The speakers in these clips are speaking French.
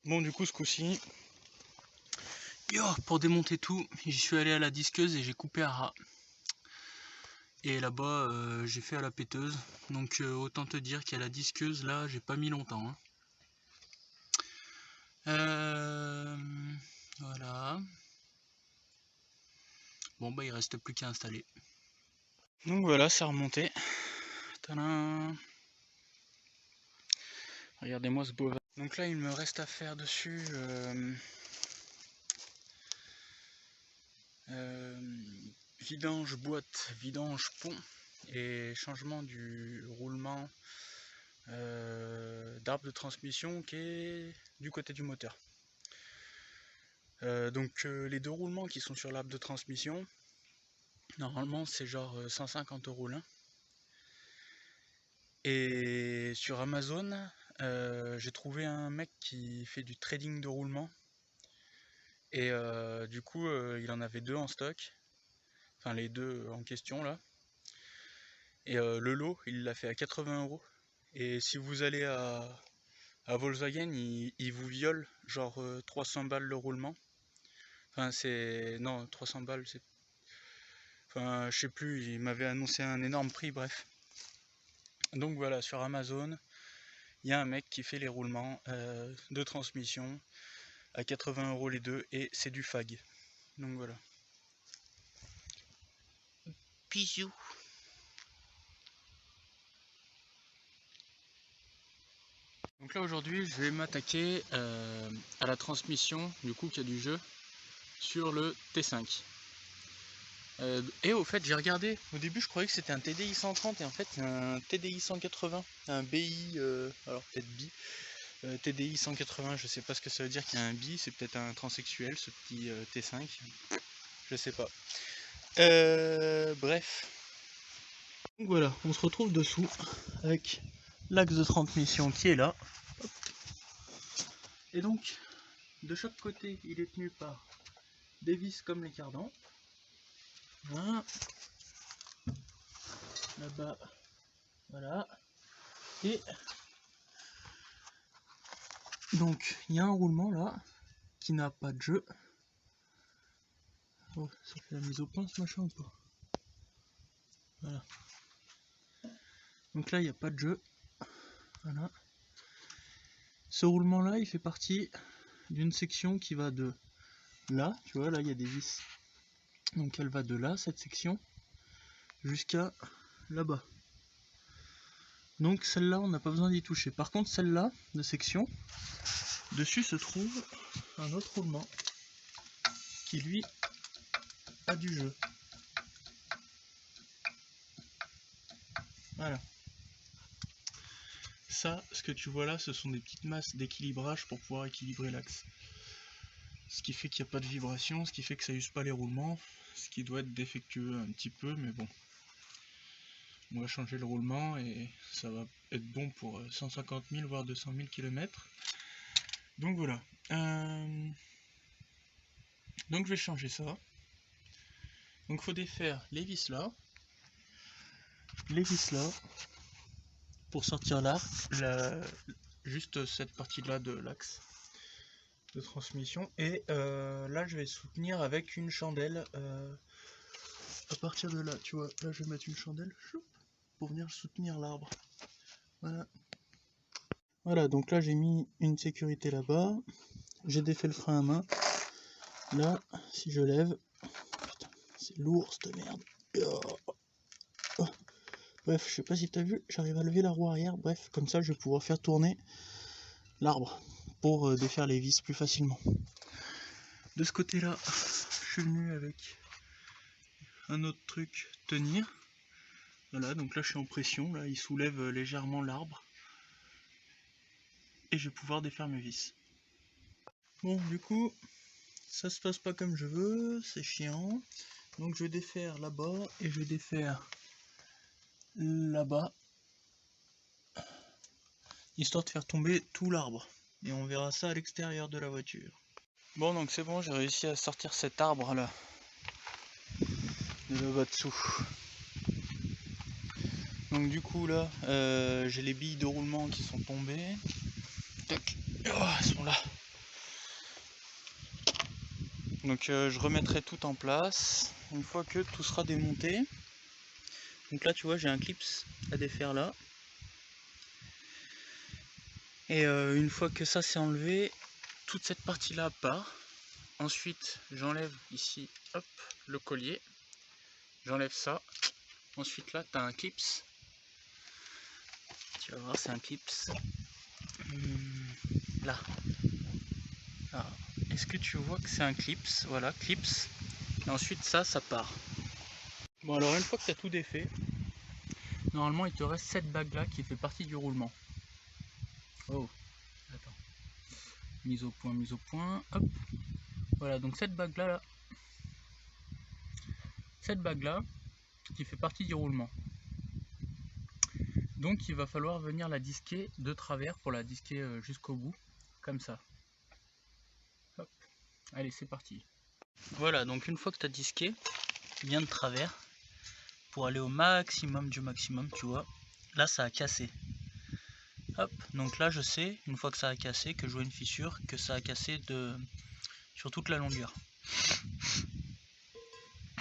Bon, du coup, ce coup-ci, pour démonter tout, j'y suis allé à la disqueuse et j'ai coupé à ras. Et là-bas, j'ai fait à la péteuse. Donc autant te dire qu'à la disqueuse, là, j'ai pas mis longtemps. Hein. Voilà. Bon, bah, il reste plus qu'à installer. Donc voilà, c'est remonté. Tadam. Regardez-moi ce beau. Donc là, il me reste à faire dessus vidange boîte, vidange pont et changement du roulement d'arbre de transmission qui est du côté du moteur. Donc les deux roulements qui sont sur l'arbre de transmission, normalement c'est genre 150 € l'un. Et sur Amazon, j'ai trouvé un mec qui fait du trading de roulement. Et du coup, il en avait deux en stock. Enfin, les deux en question là. Et le lot, il l'a fait à 80 €. Et si vous allez à Volkswagen, il vous viole genre 300 balles le roulement. Enfin, c'est. Non, 300 balles, c'est. Enfin, je sais plus, il m'avait annoncé un énorme prix, bref. Donc voilà, sur Amazon, il y a un mec qui fait les roulements de transmission à 80 € les deux et c'est du fag. Donc voilà. Bisous. Donc là aujourd'hui je vais m'attaquer à la transmission du coup qu'il y a du jeu sur le T5. Et au fait j'ai regardé, au début je croyais que c'était un TDI 130 et en fait c'est un TDI 180, un BI, alors peut-être BI, TDI 180, je sais pas ce que ça veut dire qu'il y a un BI, c'est peut-être un transsexuel ce petit T5, je sais pas. Bref. Donc voilà, on se retrouve dessous avec l'axe de transmission qui est là. Et donc, de chaque côté, il est tenu par des vis comme les cardans. Voilà. Là-bas, voilà. Et donc, il y a un roulement là qui n'a pas de jeu. Oh, ça fait la mise au point ce machin ou pas? Voilà. Donc là, il n'y a pas de jeu. Voilà. Ce roulement là, il fait partie d'une section qui va de là, tu vois, là il y a des vis. Donc elle va de là, cette section, jusqu'à là-bas. Donc celle-là, on n'a pas besoin d'y toucher. Par contre, celle-là, de section, dessus se trouve un autre roulement qui lui a du jeu. Voilà. Ça, ce que tu vois là, ce sont des petites masses d'équilibrage pour pouvoir équilibrer l'axe. Ce qui fait qu'il n'y a pas de vibration, ce qui fait que ça use pas les roulements, ce qui doit être défectueux un petit peu, mais bon. On va changer le roulement et ça va être bon pour 150 000 voire 200 000 km. Donc voilà. Donc je vais changer ça. Donc il faut défaire les vis là, pour sortir là, juste cette partie là de l'axe de transmission. Et là je vais soutenir avec une chandelle. À partir de là, tu vois, là je vais mettre une chandelle pour venir soutenir l'arbre. Voilà. Voilà, donc là j'ai mis une sécurité là-bas. J'ai défait le frein à main. Là, si je lève, putain, c'est lourd cette merde. Oh. Bref, je sais pas si tu as vu, j'arrive à lever la roue arrière. Bref, comme ça je vais pouvoir faire tourner l'arbre pour défaire les vis plus facilement. De ce côté-là, je suis venu avec un autre truc tenir. Voilà, donc là je suis en pression, là il soulève légèrement l'arbre. Et je vais pouvoir défaire mes vis. Bon, du coup, ça se passe pas comme je veux, c'est chiant. Donc je vais défaire là-bas et je vais défaire là-bas, histoire de faire tomber tout l'arbre. Et on verra ça à l'extérieur de la voiture. Bon, donc c'est bon, j'ai réussi à sortir cet arbre là, de là-bas dessous. Donc du coup là, j'ai les billes de roulement qui sont tombées. Tac. Oh, elles sont là. Donc je remettrai tout en place une fois que tout sera démonté. Donc là tu vois j'ai un clips à défaire là. Et une fois que ça c'est enlevé, toute cette partie là part. Ensuite j'enlève ici hop le collier. J'enlève ça. Ensuite là tu as un clips. Tu vas voir c'est un clips. Là. Est-ce que tu vois que c'est un clips? Voilà, clips. Et ensuite ça part. Bon alors une fois que tu as tout défait, normalement il te reste cette bague là qui fait partie du roulement. Oh, attends. Mise au point, hop. Voilà, donc cette bague là, qui fait partie du roulement. Donc il va falloir venir la disquer de travers pour la disquer jusqu'au bout, comme ça. Hop. Allez, c'est parti. Voilà, donc une fois que tu as disqué, bien de travers, pour aller au maximum du maximum, tu vois, là ça a cassé. Hop, donc là je sais, une fois que ça a cassé, que je vois une fissure, que ça a cassé sur toute la longueur.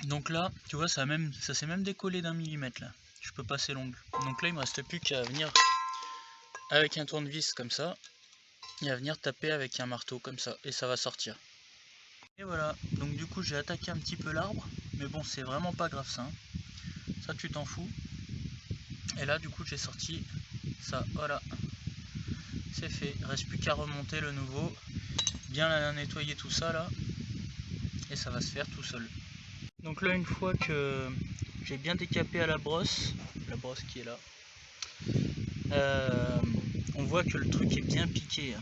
Donc là, tu vois, ça s'est même décollé d'1 millimètre là. Je peux passer l'ongle. Donc là, il me reste plus qu'à venir avec un tournevis comme ça et à venir taper avec un marteau comme ça et ça va sortir. Et voilà, donc du coup j'ai attaqué un petit peu l'arbre, mais bon c'est vraiment pas grave ça. Ça tu t'en fous. Et là du coup j'ai sorti ça, voilà. C'est fait, il reste plus qu'à remonter le nouveau, bien nettoyer tout ça là, et ça va se faire tout seul. Donc là une fois que j'ai bien décapé à la brosse qui est là, on voit que le truc est bien piqué.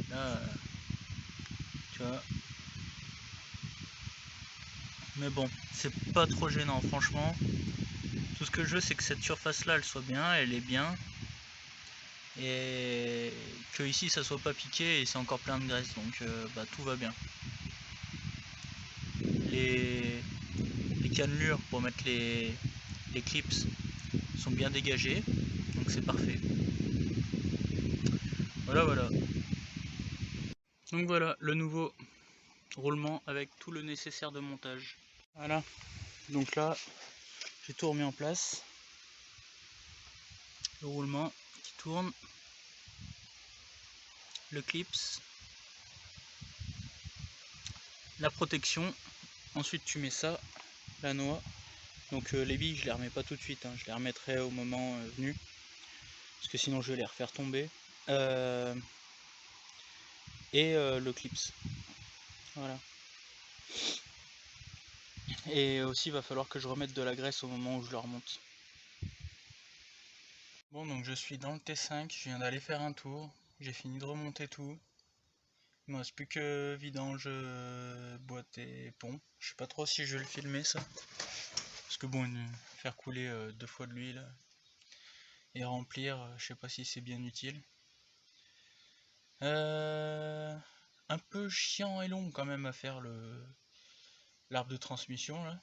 Là, tu vois. Mais bon, c'est pas trop gênant franchement. Tout ce que je veux c'est que cette surface là elle soit bien, elle est bien. Et que ici ça soit pas piqué et c'est encore plein de graisse, donc bah, tout va bien. Les cannelures pour mettre les clips sont bien dégagées, donc c'est parfait. Voilà, voilà. Donc voilà, le nouveau roulement avec tout le nécessaire de montage. Voilà, donc là j'ai tout remis en place. Le roulement qui tourne, le clips, la protection, ensuite tu mets ça, la noix. Donc les billes je les remets pas tout de suite, hein. Je les remettrai au moment venu, parce que sinon je vais les refaire tomber. Et le clips, voilà. Et aussi il va falloir que je remette de la graisse au moment où je le remonte. Bon, donc je suis dans le T5, je viens d'aller faire un tour, j'ai fini de remonter tout. Il me reste plus que vidange, boîte et pont. Je sais pas trop si je vais le filmer ça. Parce que bon, faire couler 2 fois de l'huile et remplir, je sais pas si c'est bien utile. Un peu chiant et long quand même à faire l'arbre de transmission là.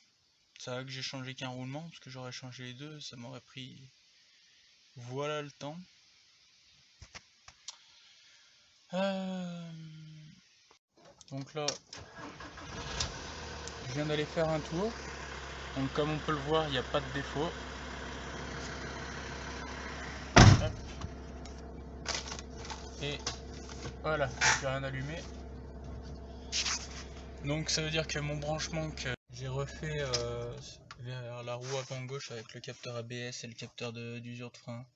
Ça va que j'ai changé qu'un roulement, parce que j'aurais changé les deux, ça m'aurait pris voilà le temps. Donc là, je viens d'aller faire un tour. Donc comme on peut le voir, il n'y a pas de défaut. Hop. Et voilà, j'ai rien allumé. Donc ça veut dire que mon branchement que j'ai refait vers la roue avant gauche avec le capteur ABS et le capteur d'usure de frein,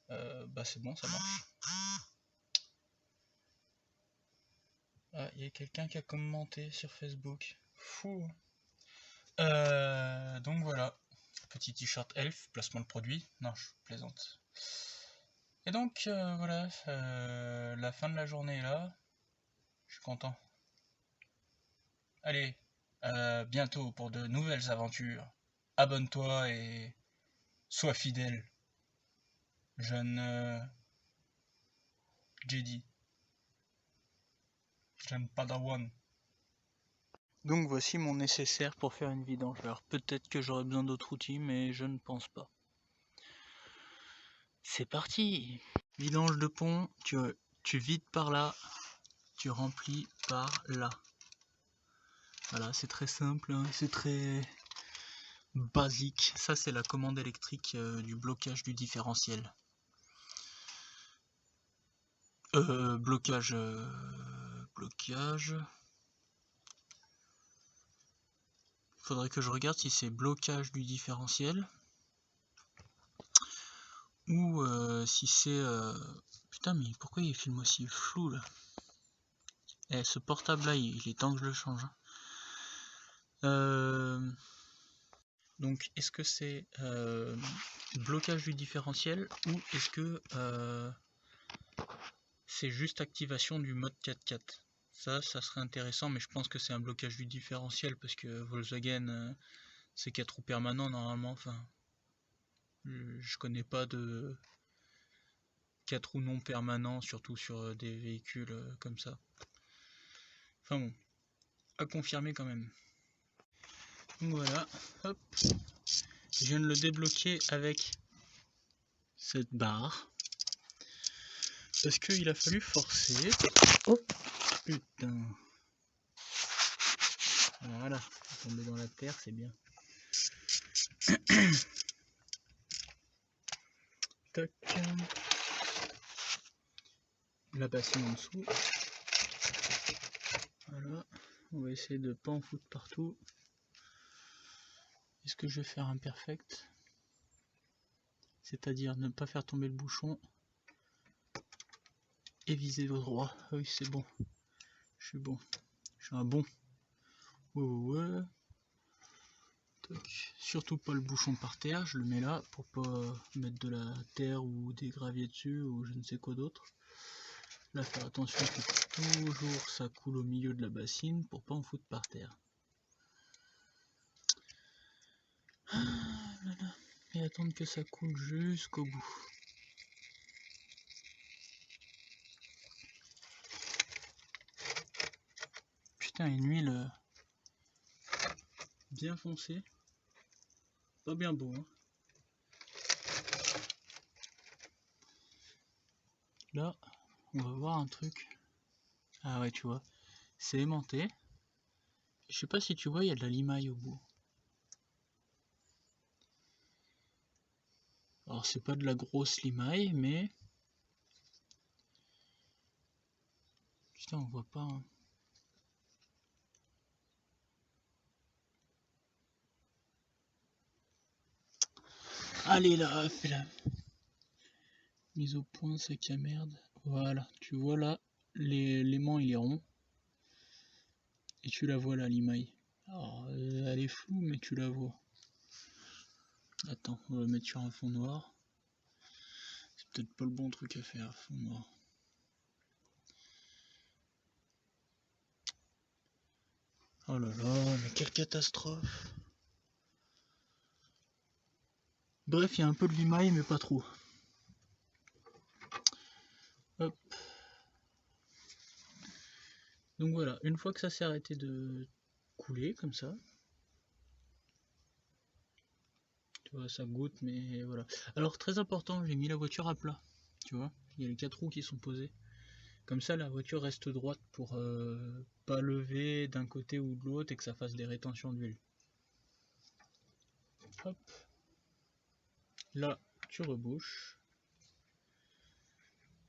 bah c'est bon, ça marche. Ah, il y a quelqu'un qui a commenté sur Facebook. Fou. Donc voilà, petit t-shirt Elf, placement de produit. Non, je plaisante. Et donc voilà, la fin de la journée est là. Je suis content. Allez, bientôt pour de nouvelles aventures. Abonne-toi et sois fidèle, jeune Jedi, jeune Padawan. Donc voici mon nécessaire pour faire une vidange. Alors peut-être que j'aurai besoin d'autres outils, mais je ne pense pas. C'est parti! Vidange de pont, tu vides par là, tu remplis par là. Voilà, c'est très simple, hein, c'est très basique. Ça, c'est la commande électrique du blocage du différentiel. Blocage. Faudrait que je regarde si c'est blocage du différentiel ou si c'est. Putain, mais pourquoi il filme aussi flou là? Eh, ce portable là, il est temps que je le change. Donc, est-ce que c'est blocage du différentiel ou est-ce que c'est juste activation du mode 4x4? Ça serait intéressant, mais je pense que c'est un blocage du différentiel parce que Volkswagen, c'est 4 roues permanents normalement. Enfin, je connais pas de 4 roues non permanents, surtout sur des véhicules comme ça. Enfin bon, à confirmer quand même. Donc voilà, hop, je viens de le débloquer avec cette barre. Parce qu'il a fallu forcer. Oh putain. Voilà, tomber dans la terre, c'est bien. Tac. La bassine en dessous. Voilà. On va essayer de pas en foutre partout. Est-ce que je vais faire un perfect? C'est-à-dire ne pas faire tomber le bouchon et viser au droit. Ah oui, c'est bon. Je suis bon. Je suis un bon. Ouais. Tac. Surtout pas le bouchon par terre. Je le mets là pour pas mettre de la terre ou des graviers dessus ou je ne sais quoi d'autre. Là, faire attention que toujours ça coule au milieu de la bassine pour pas en foutre par terre. Et attendre que ça coule jusqu'au bout. Putain, une huile bien foncée. Pas bien beau, hein. Là, on va voir un truc. Ah ouais, tu vois, c'est aimanté. Je sais pas si tu vois, il y a de la limaille au bout. Alors c'est pas de la grosse limaille, mais... Putain, on voit pas. Hein. Allez là, fais-la. Mise au point, sac à merde. Voilà, tu vois là, l'aimant il est rond. Et tu la vois là, limaille. Alors, elle est floue, mais tu la vois. Attends, on va le mettre sur un fond noir. C'est peut-être pas le bon truc à faire, fond noir. Oh là là, mais quelle catastrophe. Bref, il y a un peu de limaille, mais pas trop. Hop. Donc voilà, une fois que ça s'est arrêté de couler, comme ça. Tu vois, ça goutte, mais voilà. Alors, très important, j'ai mis la voiture à plat. Tu vois, il y a les 4 roues qui sont posées. Comme ça, la voiture reste droite pour pas lever d'un côté ou de l'autre et que ça fasse des rétentions d'huile. Hop. Là, tu rebouches.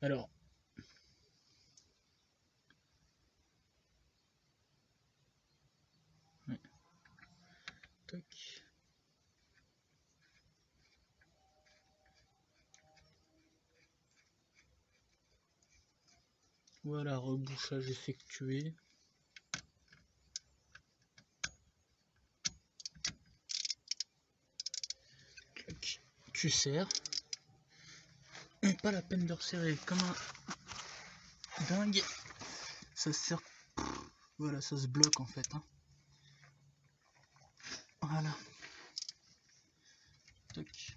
Alors, ouais. Tac. Voilà, rebouchage effectué. Tac. Tu serres. Et pas la peine de resserrer comme un dingue. Ça se serre. Voilà, ça se bloque en fait. Hein. Voilà. Tac.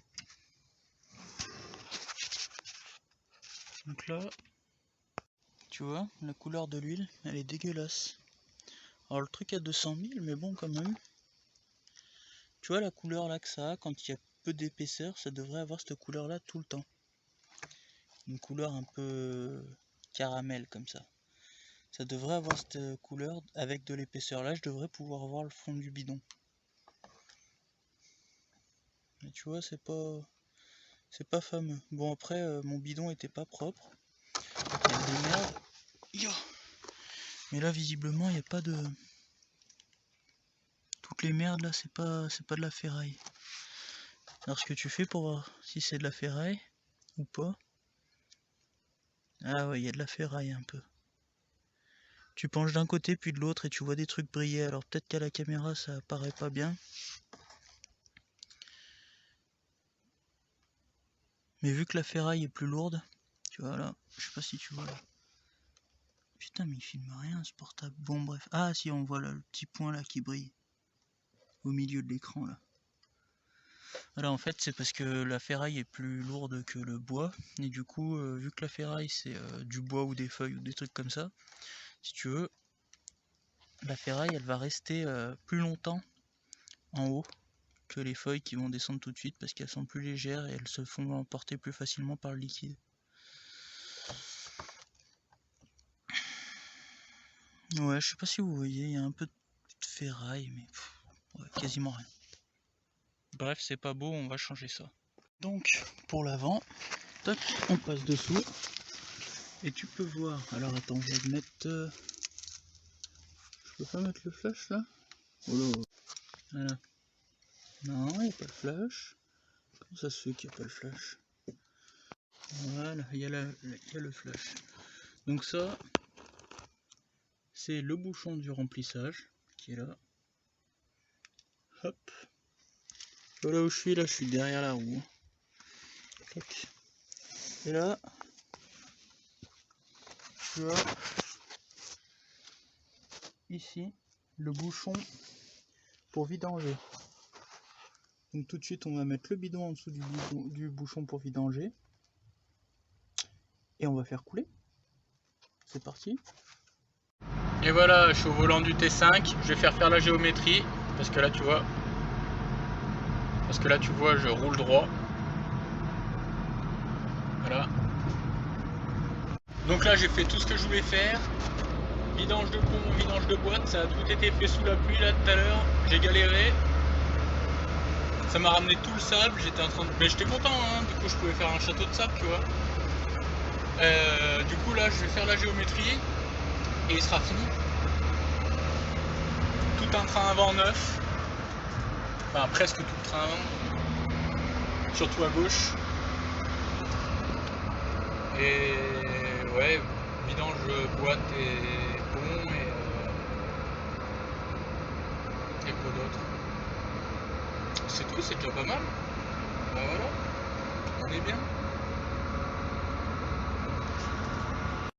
Donc là, tu vois, la couleur de l'huile, elle est dégueulasse. Alors le truc a 200 000, mais bon quand même. Tu vois la couleur là que ça a, quand il y a peu d'épaisseur, ça devrait avoir cette couleur là tout le temps. Une couleur un peu caramel comme ça. Ça devrait avoir cette couleur avec de l'épaisseur. Là, je devrais pouvoir voir le fond du bidon. Mais tu vois, c'est pas fameux. Bon, après, mon bidon était pas propre. Il y a des merdes. Mais là, visiblement, il n'y a pas de... Toutes les merdes, là, c'est pas de la ferraille. Alors, ce que tu fais pour voir si c'est de la ferraille ou pas... Ah ouais, il y a de la ferraille un peu. Tu penches d'un côté puis de l'autre et tu vois des trucs briller. Alors peut-être qu'à la caméra ça apparaît pas bien. Mais vu que la ferraille est plus lourde, tu vois là, je sais pas si tu vois là. Putain mais il filme rien ce portable. Bon bref. Ah si, on voit là, le petit point là qui brille. Au milieu de l'écran là. Voilà, en fait c'est parce que la ferraille est plus lourde que le bois. Et du coup, vu que la ferraille c'est du bois ou des feuilles ou des trucs comme ça, si tu veux, la ferraille elle va rester plus longtemps en haut que les feuilles qui vont descendre tout de suite parce qu'elles sont plus légères et elles se font emporter plus facilement par le liquide. Ouais, je sais pas si vous voyez, il y a un peu de ferraille, mais ouais, quasiment rien. Bref, c'est pas beau, on va changer ça. Donc, pour l'avant, tac, on passe dessous. Et tu peux voir, alors attends, je vais mettre... Je peux pas mettre le flash là? Oh là, voilà. Non, il n'y a pas le flash. Comment ça se fait qu'il n'y a pas le flash? Voilà, il y a le flash. Donc ça, c'est le bouchon du remplissage qui est là. Hop. Voilà où je suis derrière la roue. Tac. Et là, tu as ici le bouchon pour vidanger. Donc tout de suite, on va mettre le bidon en dessous du bouchon pour vidanger. Et on va faire couler. C'est parti. Et voilà, je suis au volant du T5. Je vais faire la géométrie. Parce que là, tu vois, je roule droit. Voilà. Donc là, j'ai fait tout ce que je voulais faire. Vidange de pont, vidange de boîte, ça a tout été fait sous la pluie là tout à l'heure. J'ai galéré. Ça m'a ramené tout le sable. J'étais en train de... Mais j'étais content, hein. Du coup, je pouvais faire un château de sable, tu vois. Du coup, là, je vais faire la géométrie. Et il sera fini. Tout un train avant neuf. Enfin, presque tout le train avant. Surtout à gauche. Et ouais, vidange, boîte et pont et quoi d'autre. C'est tout, c'est déjà pas mal. Bah voilà, on est bien.